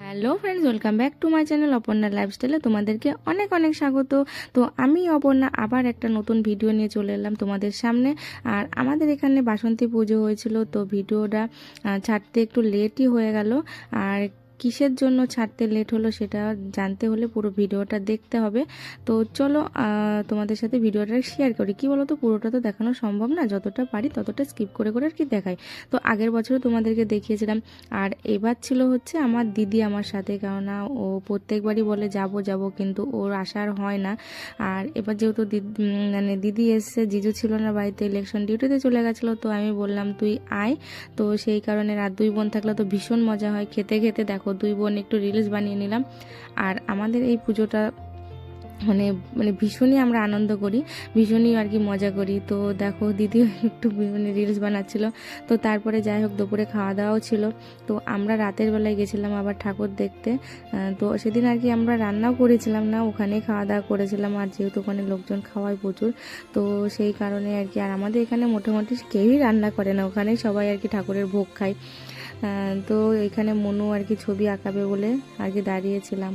Hello friends, welcome back to my channel Aparna লাইফস্টাইলে তোমাদেরকে অনেক অনেক স্বাগত। তো আমি অপর্ণা আবার একটা নতুন ভিডিও নিয়ে চলে এলাম তোমাদের সামনে। আর আমাদের এখানে বাসন্তী পুজো হয়েছিল, তো ভিডিওটা ছাড়তে একটু লেটই হয়ে গেল। আর কিসের জন্য ছাড়তে লেট হলো সেটা জানতে হলে পুরো ভিডিওটা দেখতে হবে। তো চলো তোমাদের সাথে ভিডিওটা শেয়ার করি। কি বলো তো, পুরোটা তো দেখানো সম্ভব না, যতটা পারি ততটা স্কিপ করে করে আর কি দেখাই। তো আগের বছরও তোমাদেরকে দেখিয়েছিলাম। আর এবার ছিল হচ্ছে আমার দিদি আমার সাথে, কেননা ও প্রত্যেকবারই বলে যাব যাব, কিন্তু ওর আসার হয় না। আর এবার যেহেতু মানে দিদি এসছে, জিজু ছিল না বাড়িতে, ইলেকশন ডিউটিতে চলে গেছিলো, তো আমি বললাম তুই আয়। তো সেই কারণে রাত দুই বোন থাকলে তো ভীষণ মজা হয়, খেতে খেতে দেখো দুই বোন একটু রিলস বানিয়ে নিলাম। আর আমাদের এই পুজোটা মানে মানে ভীষণই আমরা আনন্দ করি, ভীষণই আর কি মজা করি। তো দেখো দিদিও একটু মানে রিলস বানাচ্ছিল। তো তারপরে যাই হোক দুপুরে খাওয়া দাওয়াও ছিল। তো আমরা রাতের বেলায় গেছিলাম আবার ঠাকুর দেখতে। তো সেদিন আর কি আমরা রান্নাও করেছিলাম না, ওখানেই খাওয়া দাওয়া করেছিলাম। আর যেহেতু ওখানে লোকজন খাওয়ায় প্রচুর, তো সেই কারণে আর কি। আর আমাদের এখানে মোটামুটি কেউই রান্না করে না, ওখানেই সবাই আর কি ঠাকুরের ভোগ খায়। তো এখানে মনু আর কি ছবি আঁকাবে বলে আর কি দাঁড়িয়েছিলাম।